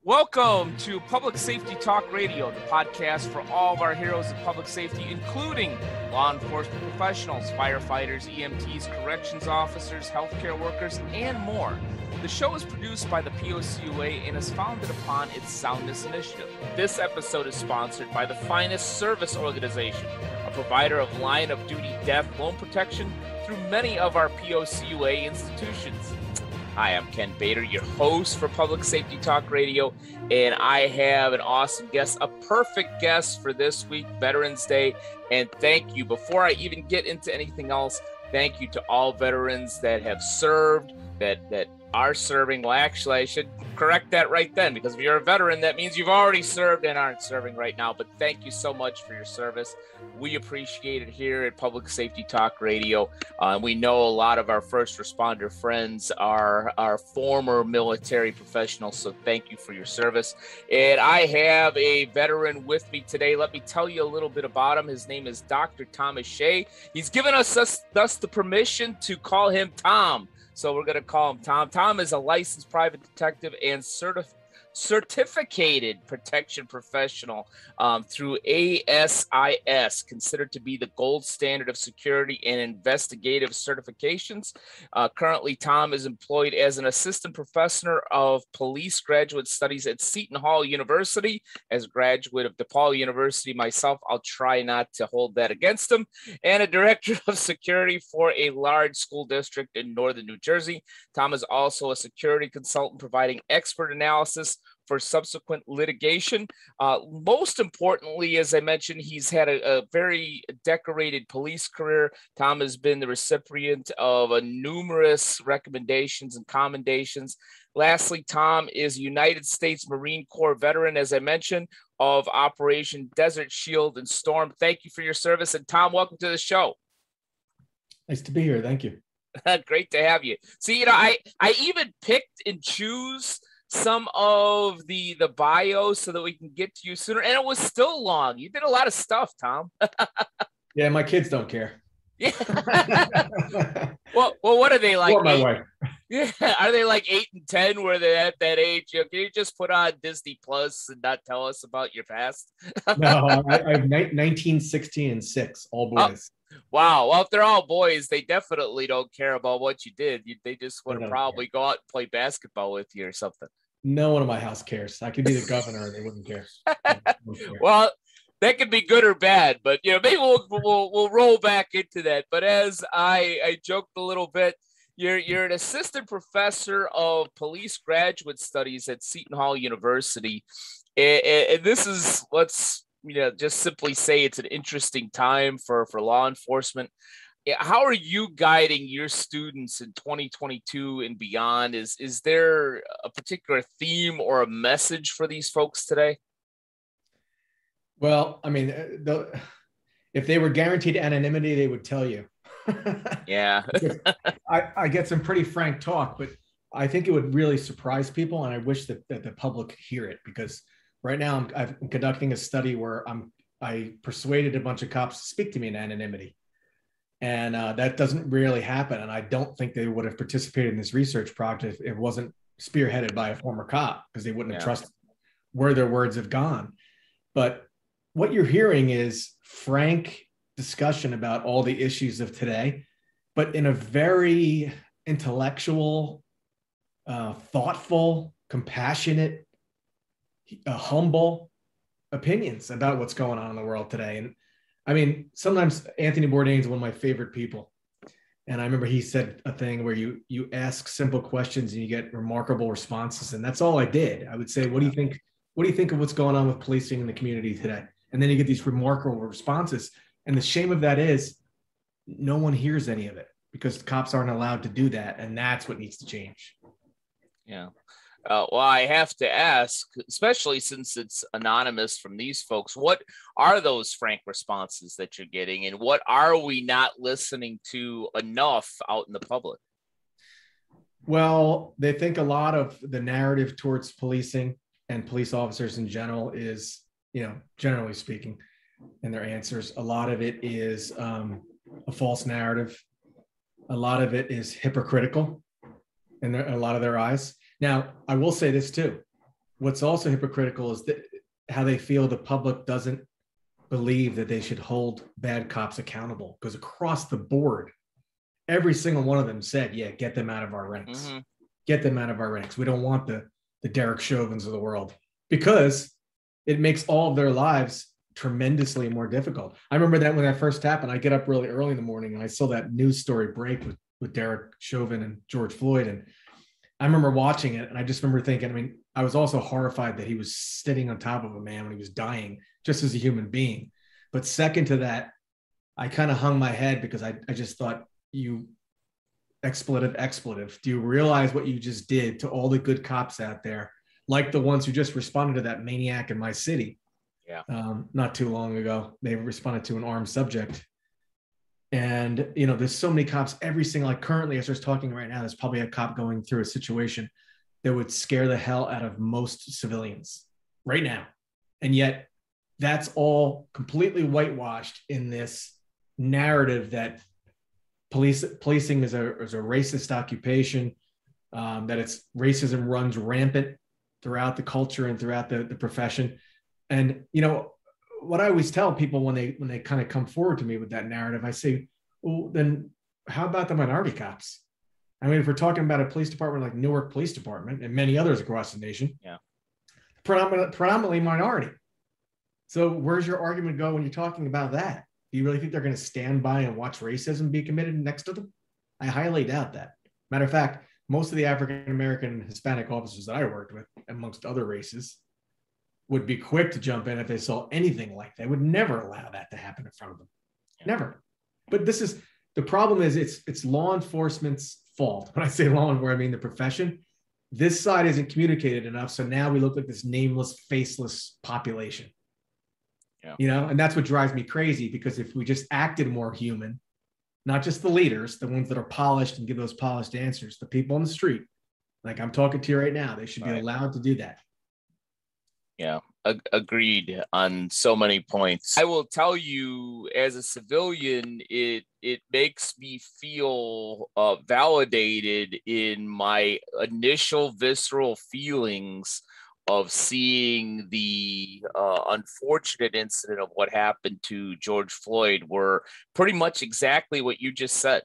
Welcome to Public Safety Talk Radio, the podcast for all of our heroes of public safety, including law enforcement professionals, firefighters, EMTs, corrections officers, healthcare workers, and more. The show is produced by the POCUA and is founded upon its Soundness Initiative. This episode is sponsored by the Finest Service Organization, a provider of line of duty death loan protection through many of our POCUA institutions. Hi, I'm Ken Bader, your host for Public Safety Talk Radio, and I have an awesome guest, a perfect guest for this week, Veterans Day, and thank you. Before I even get into anything else, thank you to all veterans that have served, that are serving. Well, actually, I should correct that right then, because if you're a veteran, that means you've already served and aren't serving right now. But thank you so much for your service. We appreciate it here at Public Safety Talk Radio. We know a lot of our first responder friends are former military professionals, so thank you for your service. And I have a veteran with me today. Let me tell you a little bit about him. His name is Dr. Thomas Shea. He's given us the permission to call him Tom. So we're going to call him Tom. Tom is a licensed private detective and certificated protection professional through ASIS, considered to be the gold standard of security and investigative certifications. Currently, Tom is employed as an assistant professor of police graduate studies at Seton Hall University. As a graduate of DePaul University myself, I'll try not to hold that against him, and a director of security for a large school district in northern New Jersey. Tom is also a security consultant providing expert analysis for subsequent litigation. Most importantly, as I mentioned, he's had a very decorated police career. Tom has been the recipient of numerous recommendations and commendations. Lastly, Tom is a United States Marine Corps veteran, as I mentioned, of Operation Desert Shield and Storm. Thank you for your service. And Tom, welcome to the show. Nice to be here. Thank you. Great to have you. See, I even picked and choose some of the bios so that we can get to you sooner, and it was still long. You did a lot of stuff, Tom. Yeah, my kids don't care. Yeah. well, what are they like? Or my wife. Yeah, are they like 8 and 10 where they're at that age? Can you just put on Disney Plus and not tell us about your past? No, I have 19, 16, and 6, all boys. Wow. Well, if they're all boys, they definitely don't care about what you did. They just want to probably go out and play basketball with you or something. No one in my house cares. I could be the governor and they wouldn't care. Well, that could be good or bad, but maybe we'll roll back into that. But as I joked a little bit, you're an assistant professor of police graduate studies at Seton Hall University, and this is just simply say it's an interesting time for law enforcement. How are you guiding your students in 2022 and beyond? Is there a particular theme or a message for these folks today? Well, I mean, if they were guaranteed anonymity, they would tell you. Yeah. I get some pretty frank talk, but I think it would really surprise people. And I wish that the public hear it, because right now I'm conducting a study where I persuaded a bunch of cops to speak to me in anonymity. And that doesn't really happen. And I don't think they would have participated in this research project if it wasn't spearheaded by a former cop, because they wouldn't have trusted where their words have gone. But what you're hearing is frank discussion about all the issues of today, but in a very intellectual, thoughtful, compassionate, humble opinions about what's going on in the world today. And I mean, sometimes Anthony Bourdain is one of my favorite people. And I remember he said a thing where you ask simple questions and you get remarkable responses. And that's all I did. I would say, what do you think? What do you think of what's going on with policing in the community today? And then you get these remarkable responses. And the shame of that is no one hears any of it, because the cops aren't allowed to do that. And that's what needs to change. Yeah. Well, I have to ask, especially since it's anonymous from these folks, what are those frank responses that you're getting, and what are we not listening to enough out in the public? Well, they think a lot of the narrative towards policing and police officers in general is, generally speaking, in their answers, a lot of it is a false narrative. A lot of it is hypocritical in a lot of their eyes. Now, I will say this too. what's also hypocritical is that how they feel the public doesn't believe that they should hold bad cops accountable, because across the board, every single one of them said, yeah, get them out of our ranks. Mm-hmm. Get them out of our ranks. We don't want the Derek Chauvins of the world, because it makes all of their lives tremendously more difficult. I remember that when that first happened, I get up really early in the morning and I saw that news story break with Derek Chauvin and George Floyd. And I remember watching it, and I just remember thinking, I mean, I was also horrified that he was sitting on top of a man when he was dying, just as a human being. But second to that, I kind of hung my head, because I just thought, you expletive. Do you realize what you just did to all the good cops out there, like the ones who just responded to that maniac in my city? Yeah. Not too long ago, they responded to an armed subject. And, you know, there's so many cops, every single, like currently, as I was talking right now, there's probably a cop going through a situation that would scare the hell out of most civilians right now. And yet that's all completely whitewashed in this narrative that policing is a racist occupation, that it's racism runs rampant throughout the culture and throughout the profession. And, you know, what I always tell people when they kind of come forward to me with that narrative, I say, well, then how about the minority cops? I mean, if we're talking about a police department like Newark Police Department and many others across the nation, yeah, predominantly minority. So where's your argument go when you're talking about that? Do you really think they're going to stand by and watch racism be committed next to them? I highly doubt that. Matter of fact, most of the African-American and Hispanic officers that I worked with, amongst other races, would be quick to jump in if they saw anything like that. Would never allow that to happen in front of them. Yeah. Never. But the problem is it's law enforcement's fault. When I say law enforcement, I mean the profession. This side isn't communicated enough. So now we look like this nameless, faceless population. Yeah. You know, and that's what drives me crazy, because if we just acted more human, not just the leaders, the ones that are polished and give those polished answers, the people on the street, like I'm talking to you right now, they should be allowed to do that. Yeah, agreed on so many points. I will tell you, as a civilian, it makes me feel validated in my initial visceral feelings of seeing the unfortunate incident of what happened to George Floyd were pretty much exactly what you just said.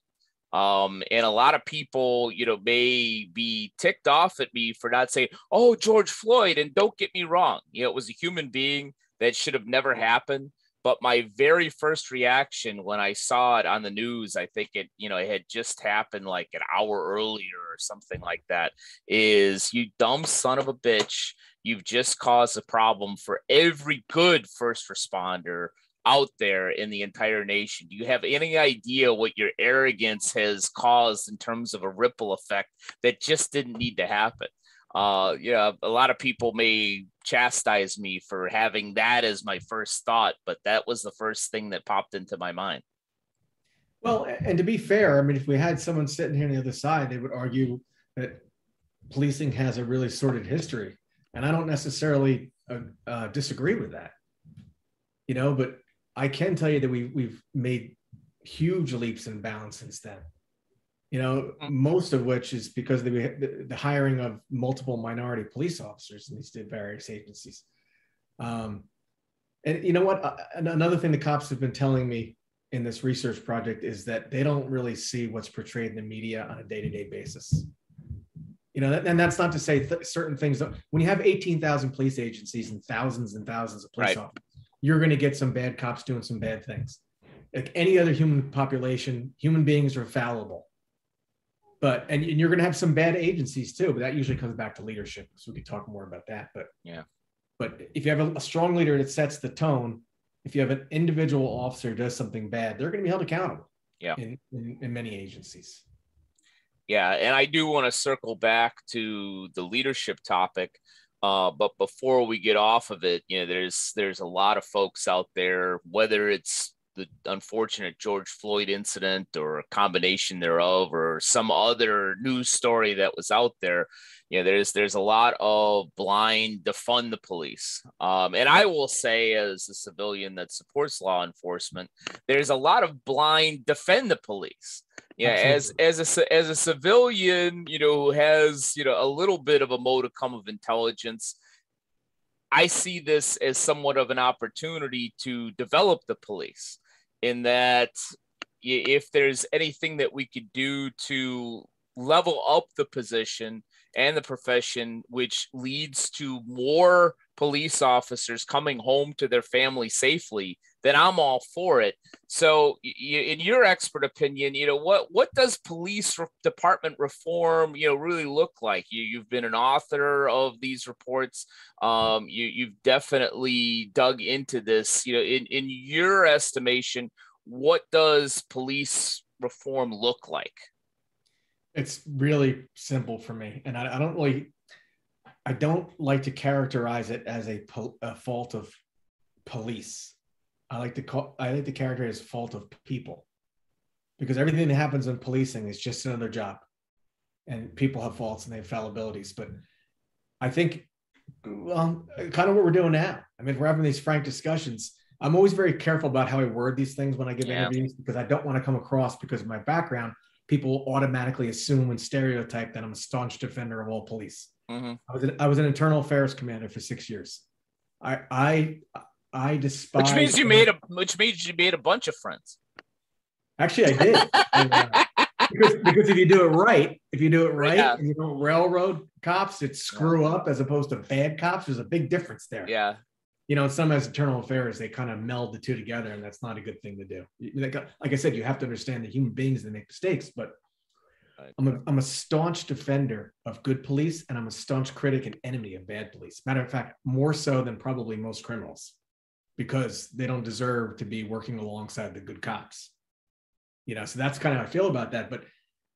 And a lot of people, you know, may be ticked off at me for not saying, oh, George Floyd. And don't get me wrong, you know, it was a human being that should have never happened. But my very first reaction when I saw it on the news, I think it had just happened like an hour earlier or something like that, is you dumb son of a bitch. You've just caused a problem for every good first responder out there in the entire nation. Do you have any idea what your arrogance has caused in terms of a ripple effect that just didn't need to happen? A lot of people may chastise me for having that as my first thought, but that was the first thing that popped into my mind. Well, and to be fair, I mean, if we had someone sitting here on the other side, they would argue that policing has a really sordid history. And I don't necessarily disagree with that, you know, but I can tell you that we've made huge leaps and bounds since then, you know, most of which is because of the hiring of multiple minority police officers in these various agencies. And you know what? Another thing the cops have been telling me in this research project is that they don't really see what's portrayed in the media on a day-to-day basis. You know, and that's not to say certain things. When you have 18,000 police agencies and thousands of police officers, you're going to get some bad cops doing some bad things. Like any other human population, human beings are fallible. And you're going to have some bad agencies too, but that usually comes back to leadership. So we could talk more about that. But if you have a strong leader that sets the tone, if you have an individual officer who does something bad, they're going to be held accountable. Yeah. In many agencies. Yeah, and I do want to circle back to the leadership topic. But before we get off of it, you know, there's a lot of folks out there, whether it's the unfortunate George Floyd incident or a combination thereof, or some other news story that was out there, you know, there's a lot of blind defund the police. And I will say, as a civilian that supports law enforcement, there's a lot of blind defend the police. Yeah, as a civilian, you know, who has, you know, a little bit of a modicum of intelligence, I see this as somewhat of an opportunity to develop the police, in that if there's anything that we could do to level up the position and the profession, which leads to more police officers coming home to their family safely, then I'm all for it. So in your expert opinion, what does police department reform, really look like? You've been an author of these reports. You've definitely dug into this, in your estimation, what does police reform look like? It's really simple for me. And I don't like to characterize it as a fault of police. I like to characterize it as a fault of people, because everything that happens in policing is just another job, and people have faults and they have fallibilities. But I think, well, kind of what we're doing now. I mean, we're having these frank discussions. I'm always very careful about how I word these things when I give interviews, because I don't want to come across, because of my background, people automatically assume and stereotype that I'm a staunch defender of all police. Mm-hmm. I was an internal affairs commander for 6 years. I despise. Which means you made a bunch of friends. Actually, I did. because if you do it right, and you don't railroad cops that screw up as opposed to bad cops, there's a big difference there. Yeah. Some as internal affairs, they kind of meld the two together, and that's not a good thing to do. Like I said, you have to understand that human beings, they make mistakes, but I'm a staunch defender of good police, and I'm a staunch critic and enemy of bad police. Matter of fact, more so than probably most criminals, because they don't deserve to be working alongside the good cops. So that's kind of how I feel about that. But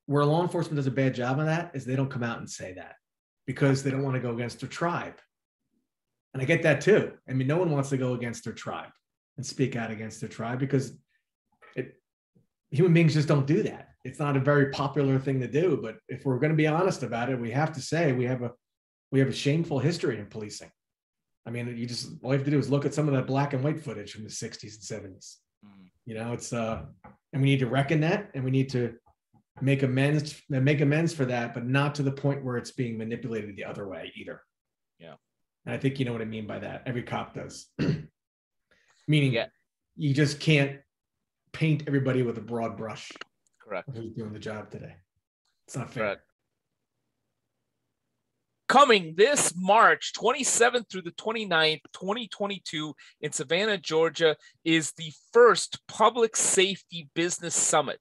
where law enforcement does a bad job of that is they don't come out and say that, because they don't want to go against their tribe. And I get that too. I mean, no one wants to go against their tribe and speak out against their tribe, because human beings just don't do that. It's not a very popular thing to do. But if we're going to be honest about it, we have to say we have a shameful history in policing. I mean, all you have to do is look at some of that black and white footage from the 60s and 70s. It's and we need to reckon that, and we need to make amends for that, but not to the point where it's being manipulated the other way either. Yeah. And I think you know what I mean by that. Every cop does. Meaning, you just can't paint everybody with a broad brush. Correct. Who's doing the job today? It's not fair. Correct. Coming this March 27th through the 29th, 2022 in Savannah, Georgia, is the first Public Safety Business Summit,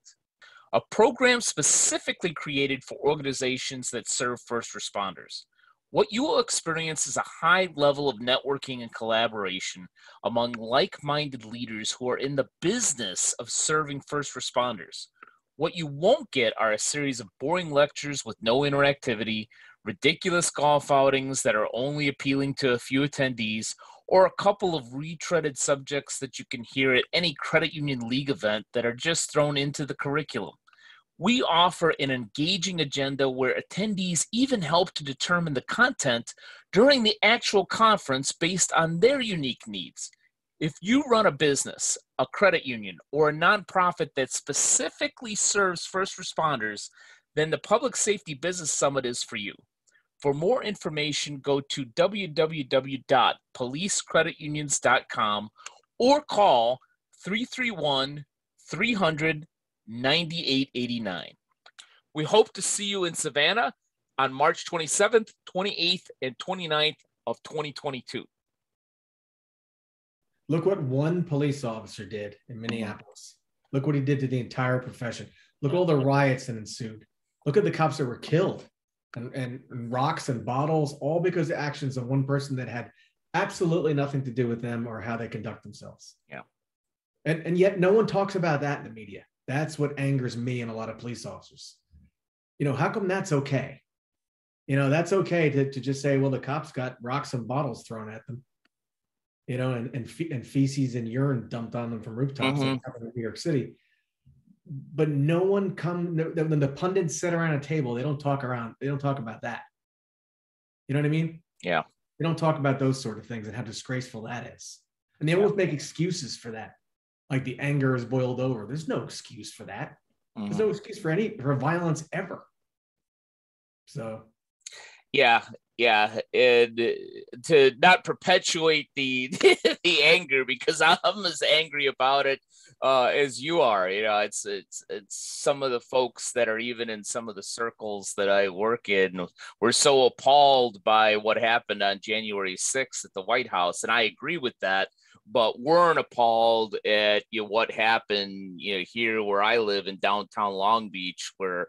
a program specifically created for organizations that serve first responders. What you will experience is a high level of networking and collaboration among like-minded leaders who are in the business of serving first responders. What you won't get are a series of boring lectures with no interactivity, ridiculous golf outings that are only appealing to a few attendees, or a couple of retreaded subjects that you can hear at any credit union league event that are just thrown into the curriculum. We offer an engaging agenda where attendees even help to determine the content during the actual conference based on their unique needs. If you run a business, a credit union, or a nonprofit that specifically serves first responders, then the Public Safety Business Summit is for you. For more information, go to www.policecreditunions.com or call 331-300-9889. We hope to see you in Savannah on March 27th, 28th, and 29th of 2022. Look what one police officer did in Minneapolis. Look what he did to the entire profession. Look at all the riots that ensued. Look at the cops that were killed, and rocks and bottles, all because of actions of one person that had absolutely nothing to do with them or how they conduct themselves. Yeah. And yet no one talks about that in the media. That's what angers me and a lot of police officers. How come that's okay? That's okay to just say, well, the cops got rocks and bottles thrown at them, and feces and urine dumped on them from rooftops in New York City. But no one when the pundits sit around a table, they don't talk about that. You know what I mean? Yeah. They don't talk about those sort of things and how disgraceful that is. And they always make excuses for that. Like the anger is boiled over. There's no excuse for that. Mm-hmm. There's no excuse for violence ever. So. Yeah. Yeah, and to not perpetuate the the anger, because I'm as angry about it as you are. You know, it's some of the folks that are even in some of the circles that I work in were so appalled by what happened on January 6th at the White House, and I agree with that. But weren't appalled at what happened here where I live in downtown Long Beach, where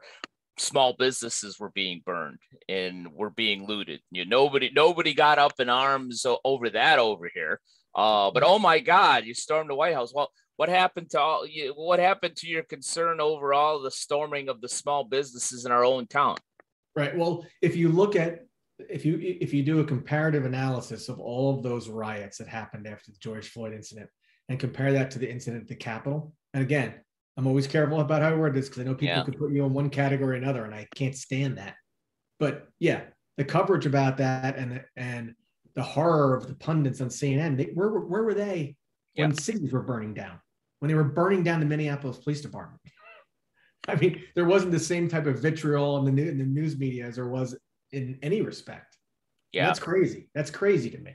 small businesses were being burned and were being looted. Nobody got up in arms over that over here. But oh my God, you stormed the White House. Well, what happened to what happened to your concern over all the storming of the small businesses in our own town? Right. Well, if you look at if you do a comparative analysis of all of those riots that happened after the George Floyd incident and compare that to the incident at the Capitol, and again, I'm always careful about how I word this because I know people can put you in one category or another, and I can't stand that. But yeah, the coverage about that and the horror of the pundits on CNN, where were they when cities were burning down? When they were burning down the Minneapolis Police Department? I mean, there wasn't the same type of vitriol in the news media as there was in any respect. Yeah, and that's crazy. That's crazy to me.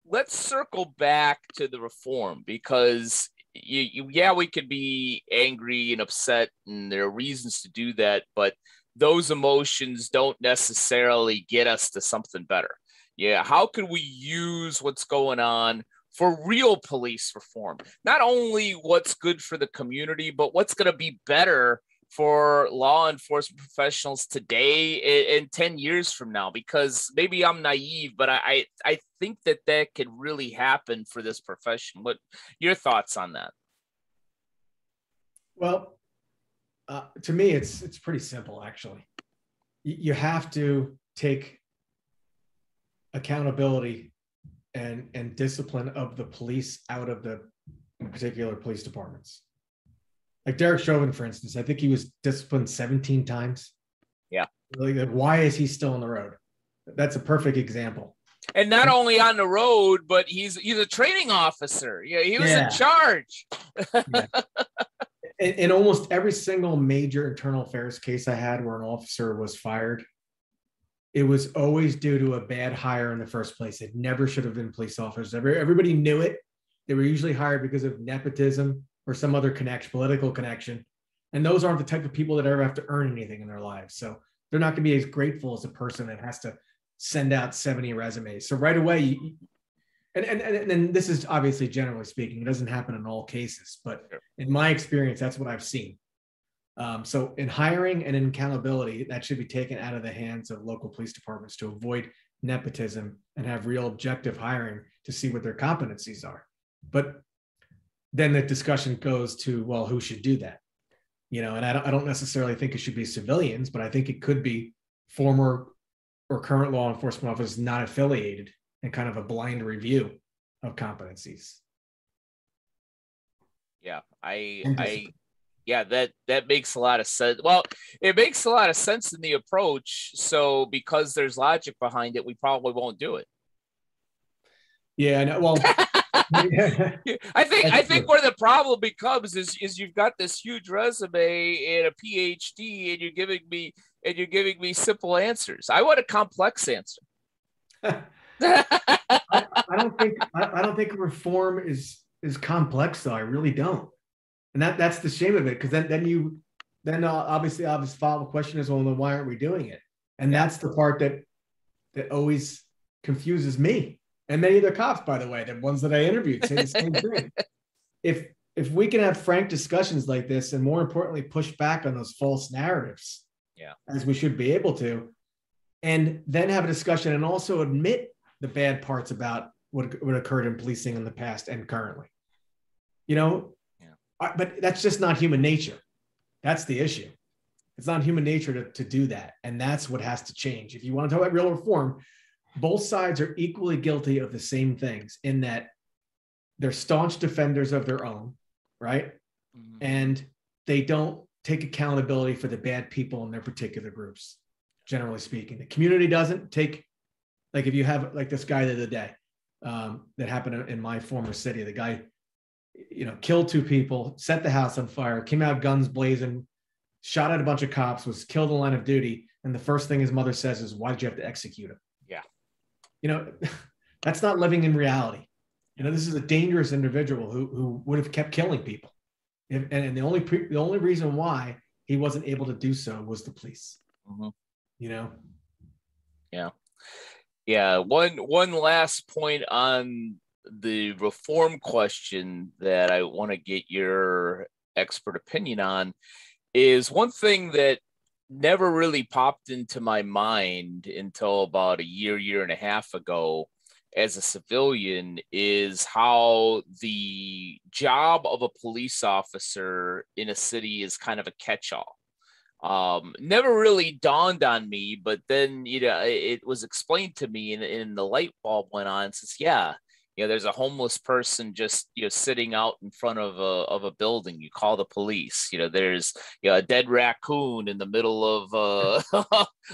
Let's circle back to the reform, because we could be angry and upset, and there are reasons to do that, but those emotions don't necessarily get us to something better. Yeah, how can we use what's going on for real police reform? Not only what's good for the community, but what's going to be better for law enforcement professionals today and 10 years from now, because maybe I'm naive, but I think that could really happen for this profession. What your thoughts on that? Well, to me, it's pretty simple, actually. You have to take accountability and discipline of the police out of the particular police departments. Like Derek Chauvin, for instance, I think he was disciplined 17 times. Yeah. Like, why is he still on the road? That's a perfect example. And not only on the road, but he's a training officer. Yeah, he was in charge. In almost every single major internal affairs case I had where an officer was fired, it was always due to a bad hire in the first place. It never should have been police officers. Everybody knew it. They were usually hired because of nepotism or some other political connection. And those aren't the type of people that ever have to earn anything in their lives. So they're not going to be as grateful as a person that has to send out 70 resumes. So right away, and this is obviously generally speaking, it doesn't happen in all cases, but in my experience, that's what I've seen. So in hiring and in accountability, that should be taken out of the hands of local police departments to avoid nepotism and have real objective hiring to see what their competencies are. But then the discussion goes to, well, who should do that? And I don't necessarily think it should be civilians, but I think it could be former or current law enforcement officers not affiliated and kind of a blind review of competencies. Yeah, that makes a lot of sense. Well, it makes a lot of sense in the approach. So because there's logic behind it, we probably won't do it. Yeah, no, well, I think where the problem becomes is you've got this huge resume and a PhD, and you're giving me simple answers. I want a complex answer. I don't think reform is complex, though. I really don't. And that's the shame of it, because then obviously follow-up question is, well, then why aren't we doing it? And that's the part that always confuses me and many of the cops, by the way, the ones that I interviewed, say the same thing. If we can have frank discussions like this, and more importantly, push back on those false narratives, as we should be able to, and then have a discussion and also admit the bad parts about what occurred in policing in the past and currently, but that's just not human nature. That's the issue. It's not human nature to do that. And that's what has to change. If you want to talk about real reform, both sides are equally guilty of the same things, in that they're staunch defenders of their own, right? Mm-hmm. And they don't take accountability for the bad people in their particular groups, generally speaking. The community doesn't take, like if you have like this guy the other day that happened in my former city, the guy, killed 2 people, set the house on fire, came out guns blazing, shot at a bunch of cops, was killed in the line of duty. And the first thing his mother says is, why did you have to execute him? Yeah. You know, that's not living in reality. You know, this is a dangerous individual who would have kept killing people. And the only reason why he wasn't able to do so was the police. Mm-hmm. You know? Yeah. Yeah. One last point on the reform question that I want to get your expert opinion on is one thing that never really popped into my mind until about a year and a half ago as a civilian is how the job of a police officer in a city is kind of a catch-all. Never really dawned on me, but then, it was explained to me and the light bulb went on and says, yeah, there's a homeless person just, sitting out in front of a building. You call the police. There's a dead raccoon in the middle of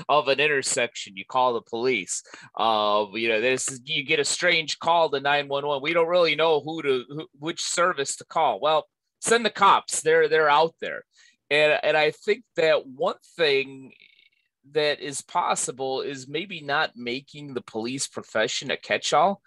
of an intersection. You call the police. You get a strange call to 911. We don't really know which service to call. Well, send the cops. They're out there. And I think that one thing that is possible is maybe not making the police profession a catch-all.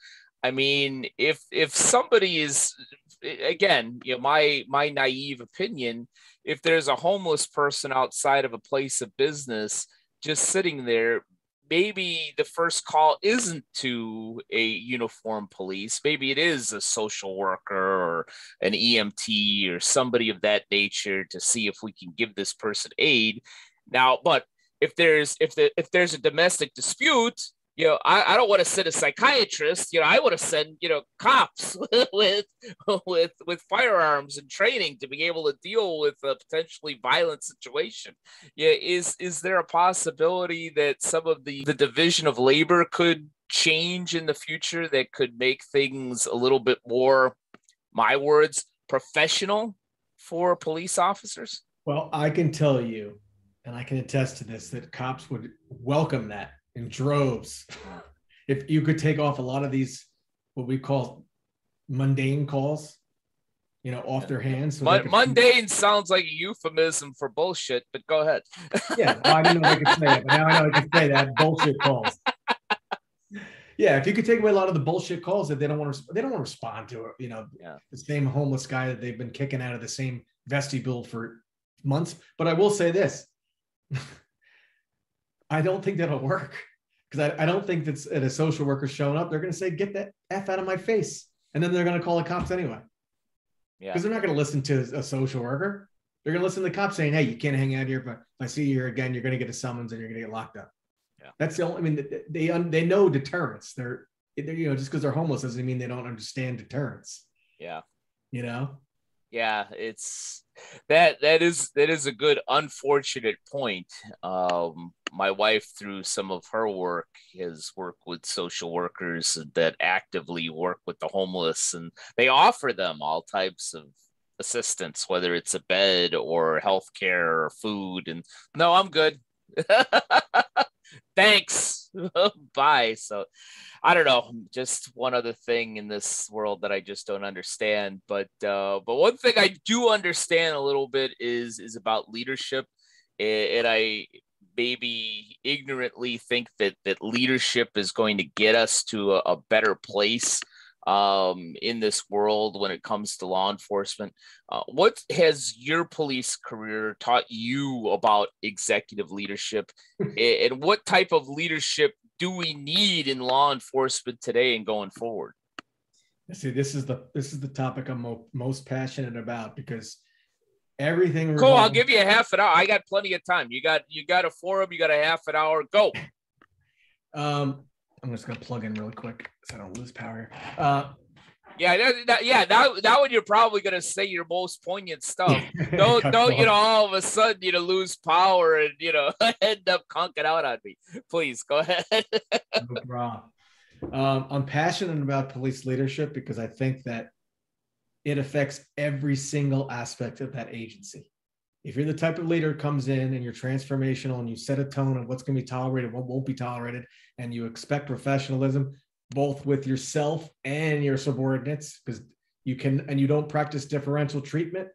I mean, if somebody is, again, my naive opinion, if there's a homeless person outside of a place of business just sitting there, maybe the first call isn't to a uniformed police. Maybe it is a social worker or an EMT or somebody of that nature to see if we can give this person aid. Now, but if there's a domestic dispute, I don't want to send a psychiatrist. I want to send, cops with firearms and training to be able to deal with a potentially violent situation. Yeah, is there a possibility that some of the division of labor could change in the future that could make things a little bit more, my words, professional for police officers? Well, I can tell you, and I can attest to this, that cops would welcome that in droves. If you could take off a lot of these, what we call mundane calls, off their hands. So mundane sounds like a euphemism for bullshit, but go ahead. Yeah, well, I didn't know I could say that, but now I know I can say that. Bullshit calls. Yeah, if you could take away a lot of the bullshit calls that they don't want to respond to, the same homeless guy that they've been kicking out of the same vestibule for months. But I will say this. I don't think that'll work, because I don't think that's a social worker showing up. They're going to say, get that F out of my face. And then they're going to call the cops anyway. Yeah. Because they're not going to listen to a social worker. They're going to listen to the cops saying, hey, you can't hang out here. But if I see you here again, you're going to get a summons and you're going to get locked up. Yeah. That's the only, I mean, they know deterrence. They're just because they're homeless doesn't mean they don't understand deterrence. Yeah. Yeah, it's that is a good unfortunate point. My wife, through some of her work, has worked with social workers that actively work with the homeless, and they offer them all types of assistance, whether it's a bed or healthcare or food. And no, I'm good. Thanks. Bye. So I don't know, just one other thing in this world that I just don't understand. But one thing I do understand a little bit is about leadership. And I maybe ignorantly think that leadership is going to get us to a better place in this world when it comes to law enforcement. What has your police career taught you about executive leadership, and what type of leadership do we need in law enforcement today and going forward? See, this is the topic I'm most passionate about, because everything. Cool. I'll give you a half an hour. I got plenty of time. You got a forum. You got a half an hour. Go. I'm just gonna plug in really quick so I don't lose power. That one you're probably gonna say your most poignant stuff. Don't all of a sudden lose power and end up conking out on me. Please go ahead. No problem. I'm passionate about police leadership because I think that it affects every single aspect of that agency. If you're the type of leader who comes in and you're transformational and you set a tone of what's going to be tolerated, what won't be tolerated, and you expect professionalism, both with yourself and your subordinates, because you don't practice differential treatment,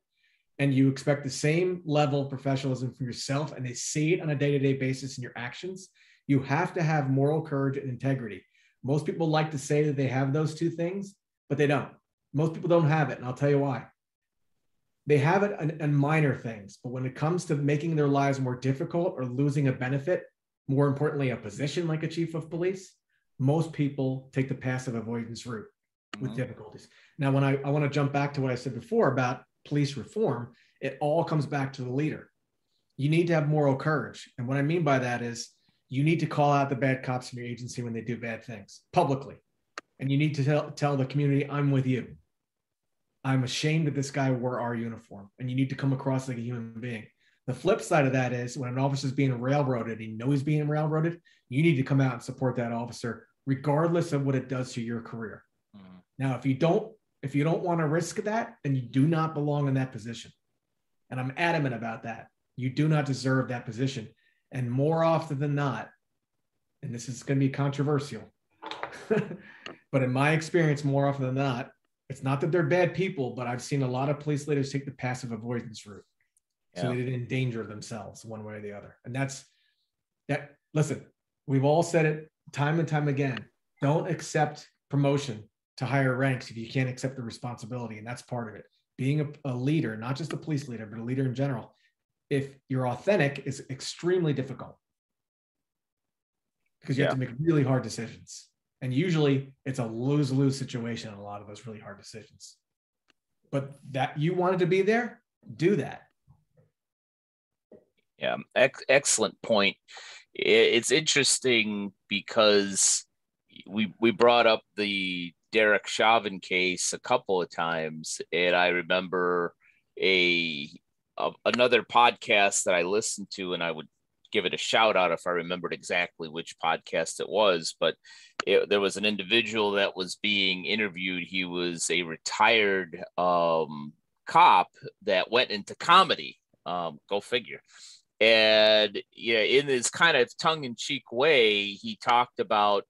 and you expect the same level of professionalism from yourself, and they see it on a day-to-day basis in your actions, you have to have moral courage and integrity. Most people like to say that they have those two things, but they don't. Most people don't have it, and I'll tell you why. They have it in minor things, but when it comes to making their lives more difficult or losing a benefit, more importantly, a position like a chief of police, most people take the passive avoidance route with difficulties. Now, when I want to jump back to what I said before about police reform, it all comes back to the leader. You need to have moral courage. And what I mean by that is you need to call out the bad cops in your agency when they do bad things publicly. And you need to tell the community, I'm with you. I'm ashamed that this guy wore our uniform, and you need to come across like a human being. The flip side of that is when an officer is being railroaded, and you know he's being railroaded, you need to come out and support that officer, regardless of what it does to your career. Now, if you don't want to risk that, then you do not belong in that position. And I'm adamant about that. You do not deserve that position. And more often than not, and this is going to be controversial, but in my experience, more often than not, it's not that they're bad people, but I've seen a lot of police leaders take the passive avoidance route. So they didn't endanger themselves one way or the other. And that's that. Listen, we've all said it time and time again. Don't accept promotion to higher ranks if you can't accept the responsibility. And that's part of it. Being a leader, not just a police leader, but a leader in general, if you're authentic, is extremely difficult because you have to make really hard decisions. And usually it's a lose-lose situation in a lot of those really hard decisions. But that you wanted to be there, do that. Yeah, excellent point. It's interesting because we brought up the Derek Chauvin case a couple of times, and I remember another podcast that I listened to, and I would give it a shout out if I remembered exactly which podcast it was, but there was an individual that was being interviewed. He was a retired cop that went into comedy. Go figure. And in this kind of tongue-in-cheek way, he talked about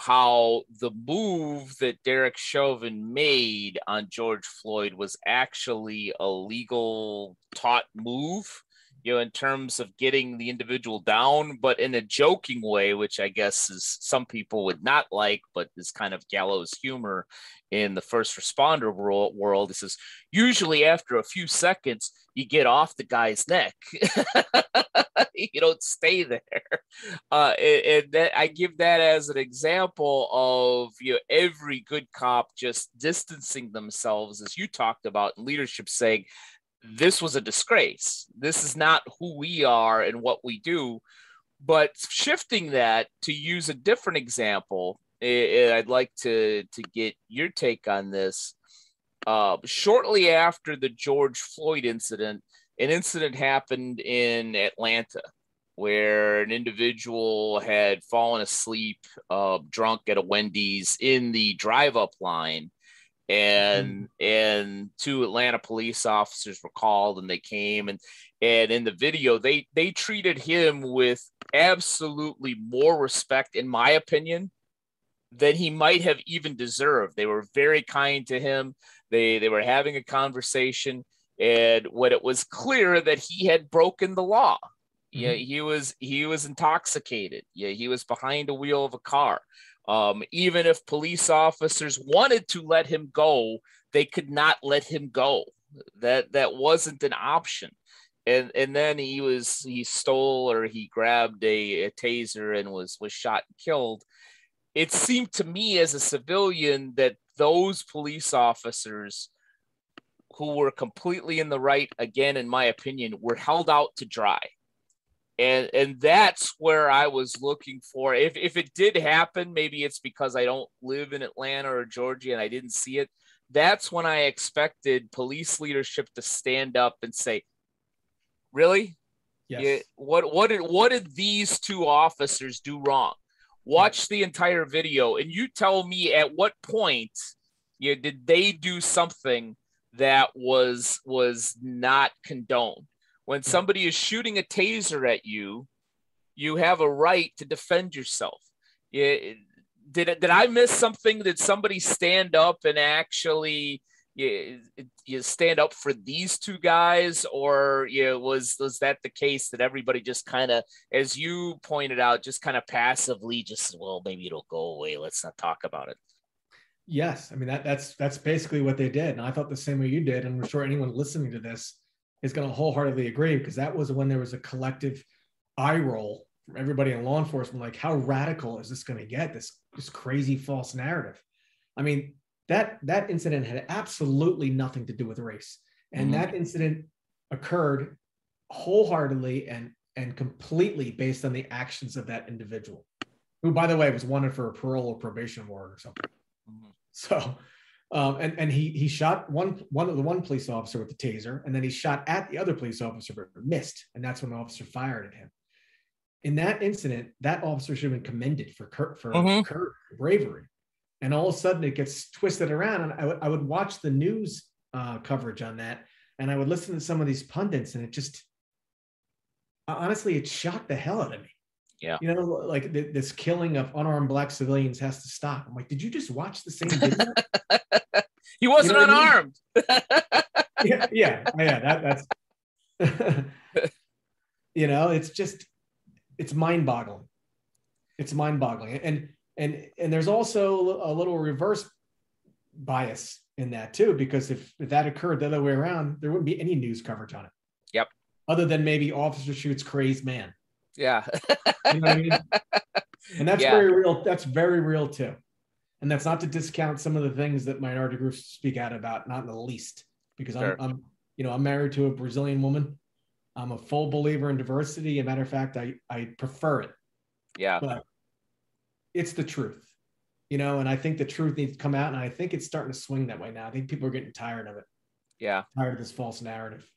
how the move that Derek Chauvin made on George Floyd was actually a legal taught move, in terms of getting the individual down, but in a joking way, which I guess is some people would not like, but is kind of gallows humor in the first responder world. It says, usually after a few seconds, you get off the guy's neck. You don't stay there. And that, I give that as an example of every good cop just distancing themselves, as you talked about in leadership, saying, this was a disgrace. This is not who we are and what we do. But shifting that to use a different example, I'd like to get your take on this. Shortly after the George Floyd incident, an incident happened in Atlanta where an individual had fallen asleep drunk at a Wendy's in the drive-up line. And two Atlanta police officers were called, and they came, and in the video, they treated him with absolutely more respect, in my opinion, than he might have even deserved. They were very kind to him. They were having a conversation, and when it was clear that he had broken the law, he was intoxicated. He was behind the wheel of a car. Even if police officers wanted to let him go, they could not let him go. That wasn't an option. And then he stole, or he grabbed a taser and was shot and killed. It seemed to me as a civilian that those police officers who were completely in the right, again, in my opinion, were held out to dry. And that's where I was looking for. If it did happen, maybe it's because I don't live in Atlanta or Georgia and I didn't see it. That's when I expected police leadership to stand up and say, really? Yes. What did these two officers do wrong? Watch the entire video and you tell me at what point did they do something that was not condoned. When somebody is shooting a taser at you, you have a right to defend yourself. Did I miss something? Did somebody stand up and actually, you stand up for these two guys, or was that the case that everybody just kind of, as you pointed out, just kind of passively just, well, maybe it'll go away, let's not talk about it? Yes, I mean that's basically what they did, and I thought the same way you did, and I'm sure anyone listening to this is going to wholeheartedly agree, because that was when there was a collective eye roll from everybody in law enforcement, like, how radical is this going to get? This crazy false narrative. I mean, that incident had absolutely nothing to do with race, and that incident occurred wholeheartedly and completely based on the actions of that individual, who, by the way, was wanted for a parole or probation warrant or something. So, and he shot one police officer with the taser, and then he shot at the other police officer but missed, and that's when the officer fired at him. In that incident, that officer should have been commended for courage, bravery, and all of a sudden it gets twisted around. And I would watch the news coverage on that, and I would listen to some of these pundits, and it just, honestly, it shocked the hell out of me. Yeah. Like this killing of unarmed Black civilians has to stop. I'm like, did you just watch the same video? He wasn't unarmed. Yeah. That's it's mind-boggling. It's mind-boggling. And there's also a little reverse bias in that too, because if that occurred the other way around, there wouldn't be any news coverage on it. Yep. Other than maybe officer shoots crazed man. Yeah. You know what I mean? And that's very real. That's very real too. And that's not to discount some of the things that minority groups speak out about, not in the least, because I'm married to a Brazilian woman. I'm a full believer in diversity. As a matter of fact, I prefer it. Yeah. But it's the truth, and I think the truth needs to come out. And I think it's starting to swing that way now. I think people are getting tired of it. Yeah. Tired of this false narrative.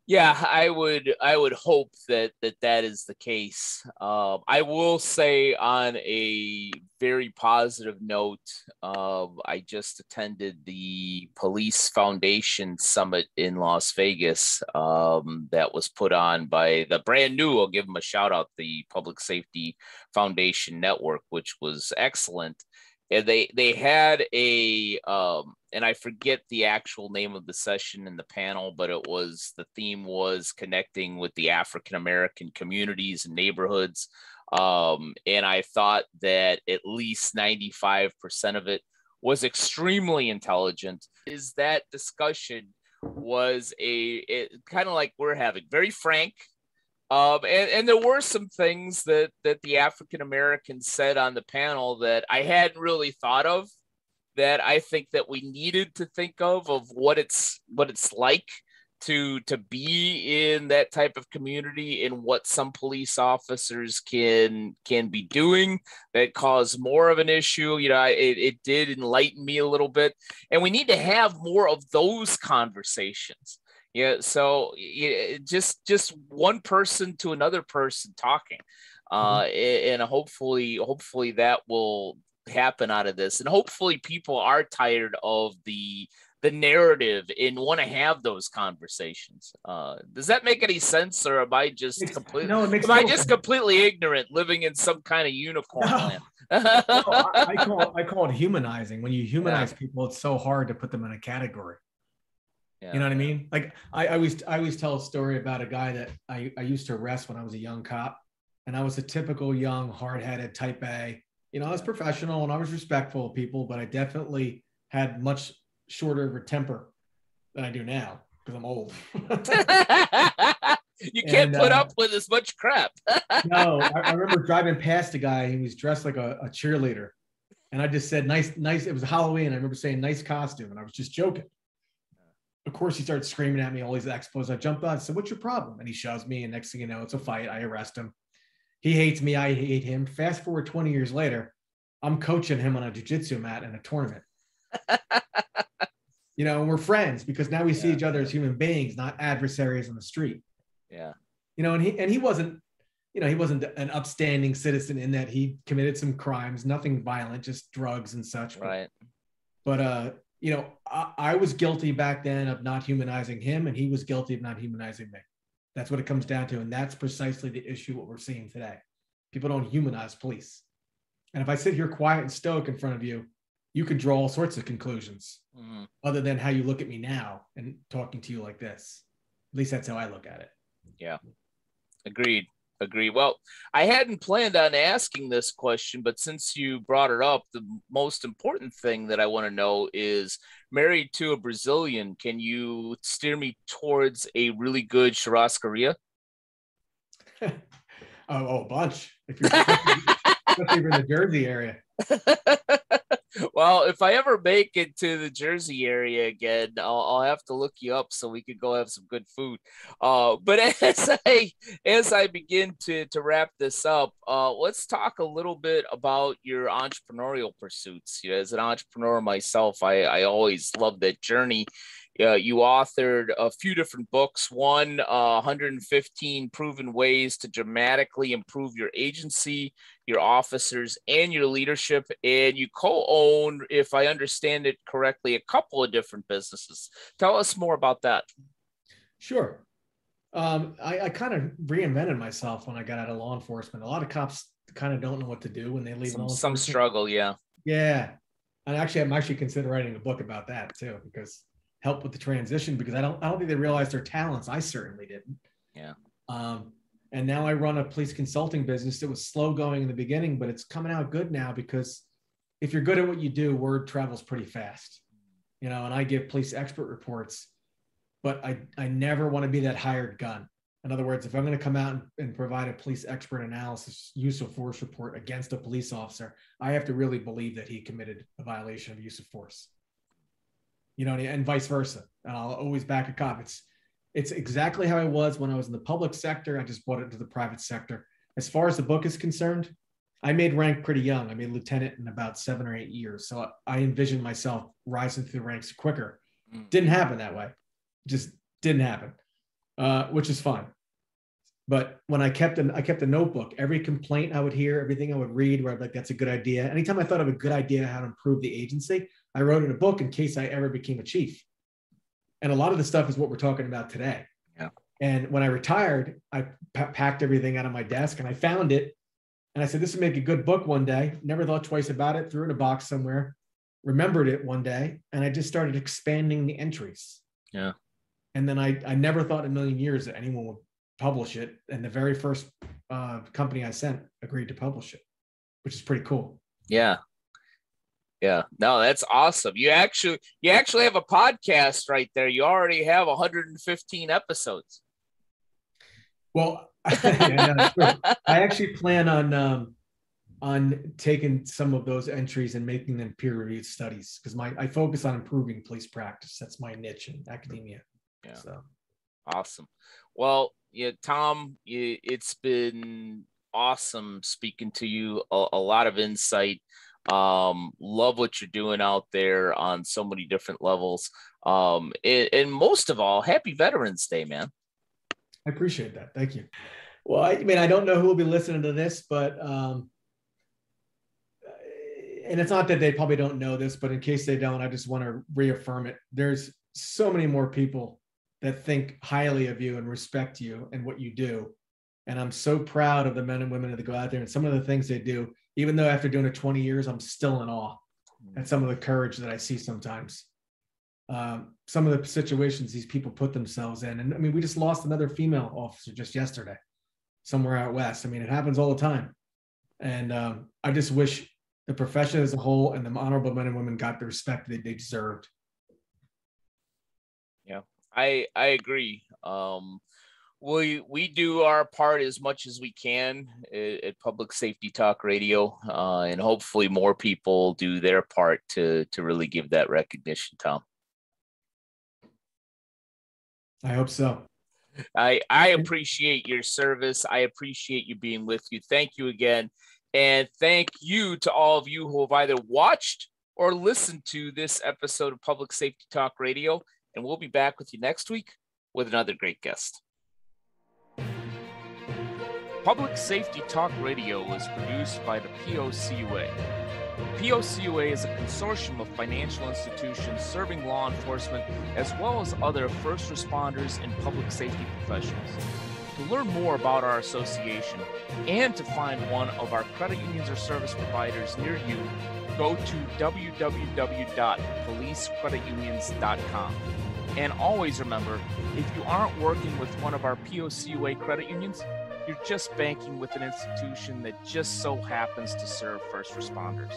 Yeah, I would hope that is the case. I will say, on a very positive note, I just attended the Police Foundation Summit in Las Vegas that was put on by the brand new, I'll give them a shout out, the Public Safety Foundation Network, which was excellent. And they had a and I forget the actual name of the session in the panel, but the theme was connecting with the African American communities and neighborhoods. And I thought that at least 95% of it was extremely intelligent. That discussion was kind of like we're having, very frank. And there were some things that the African Americans said on the panel that I hadn't really thought of, that I think that we needed to think of what it's like to be in that type of community, and what some police officers can be doing that cause more of an issue. It did enlighten me a little bit, and we need to have more of those conversations. Yeah, so just one person to another person talking, and hopefully that will happen out of this, and hopefully people are tired of the narrative and want to have those conversations. Does that make any sense, or am I just completely ignorant, living in some kind of unicorn land? I call it humanizing. When you humanize people, it's so hard to put them in a category. Yeah. You know what I mean? Like I always tell a story about a guy that I used to arrest when I was a young cop, and I was a typical young, hard-headed type A. I was professional and I was respectful of people, but I definitely had much shorter of a temper than I do now because I'm old. You can't put up with as much crap. No, I remember driving past a guy and he was dressed like a cheerleader, and I just said, nice. It was Halloween. I remember saying, nice costume, and I was just joking. Of course, he started screaming at me, all these expos. I jumped out and said, what's your problem? And he shoves me, and next thing you know, it's a fight. I arrest him. He hates me. I hate him. Fast forward 20 years later, I'm coaching him on a jiu-jitsu mat in a tournament. And we're friends because now we see each other as human beings, not adversaries on the street. Yeah. And he wasn't, he wasn't an upstanding citizen in that he committed some crimes, nothing violent, just drugs and such. Right. But I was guilty back then of not humanizing him, and he was guilty of not humanizing me. That's what it comes down to. And that's precisely the issue, what we're seeing today. People don't humanize police. And if I sit here quiet and stoic in front of you, you could draw all sorts of conclusions Mm-hmm. other than how you look at me now and talking to you like this. At least that's how I look at it. Yeah. Agreed. Well, I hadn't planned on asking this question, but since you brought it up, the most important thing that I want to know is, married to a Brazilian, can you steer me towards a really good churrascaria? A bunch. If you're in the Jersey area. Well, if I ever make it to the Jersey area again, I'll have to look you up so we could go have some good food. But as I begin to wrap this up, let's talk a little bit about your entrepreneurial pursuits. You know, as an entrepreneur myself, I always love that journey. You authored a few different books. One, 115 Proven Ways to Dramatically Improve Your Agency, Your Officers, and Your Leadership. And you co-own, if I understand it correctly, a couple of different businesses. Tell us more about that. Sure. I kind of reinvented myself when I got out of law enforcement. A lot of cops kind of don't know what to do when they leave law enforcement. Some struggle, yeah. Yeah. And actually, I'm actually considering writing a book about that too, because help with the transition, because I don't think they realize their talents. I certainly didn't. Yeah. And now I run a police consulting business. It was slow going in the beginning, but it's coming out good now, because if you're good at what you do, word travels pretty fast, you know, and I give police expert reports, but I never want to be that hired gun. In other words, if I'm going to come out and provide a police expert analysis use of force report against a police officer, I have to really believe that he committed a violation of use of force. You know, and vice versa. And I'll always back a cop. It's exactly how I was when I was in the public sector. I just brought it to the private sector. As far as the book is concerned, I made rank pretty young. I made lieutenant in about 7 or 8 years. So I envisioned myself rising through the ranks quicker. Didn't happen that way. Just didn't happen, which is fine. But when I kept a notebook, every complaint I would hear, everything I would read, where I'm like, that's a good idea. Anytime I thought of a good idea how to improve the agency, I wrote in a book in case I ever became a chief. And a lot of the stuff is what we're talking about today. Yeah. And when I retired, I packed everything out of my desk and I found it. And I said, this would make a good book one day. Never thought twice about it, threw it in a box somewhere, remembered it one day. And I just started expanding the entries. Yeah. And then I never thought in a million years that anyone would publish it. And the very first company I sent agreed to publish it, which is pretty cool. Yeah. Yeah, no, that's awesome. You actually have a podcast right there. You already have 115 episodes. Well, yeah, that's true. I actually plan on taking some of those entries and making them peer-reviewed studies, because I focus on improving police practice. That's my niche in academia. Yeah. So Awesome. Well, yeah, Tom, it's been awesome speaking to you. A lot of insight. Love what you're doing out there on so many different levels. And most of all, happy Veterans Day, man. I appreciate that. Thank you. Well, I mean, I don't know who will be listening to this, but and it's not that they probably don't know this, but in case they don't, I just want to reaffirm it. There's so many more people that think highly of you and respect you and what you do. And I'm so proud of the men and women that go out there and some of the things they do. Even though after doing it 20 years, I'm still in awe at some of the courage that I see sometimes. Some of the situations these people put themselves in. And I mean, we just lost another female officer just yesterday, somewhere out west. I mean, it happens all the time. And I just wish the profession as a whole and the honorable men and women got the respect that they deserved. Yeah, I agree. We do our part as much as we can at Public Safety Talk Radio, and hopefully more people do their part to really give that recognition, Tom. I hope so. I appreciate your service. I appreciate you being with you. Thank you again. And thank you to all of you who have either watched or listened to this episode of Public Safety Talk Radio. And we'll be back with you next week with another great guest. Public Safety Talk Radio was produced by the POCUA. POCUA is a consortium of financial institutions serving law enforcement as well as other first responders and public safety professionals. To learn more about our association and to find one of our credit unions or service providers near you, go to www.policecreditunions.com. And always remember, if you aren't working with one of our POCUA credit unions, you're just banking with an institution that just so happens to serve first responders.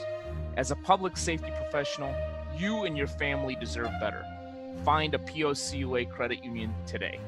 As a public safety professional, you and your family deserve better. Find a POCUA credit union today.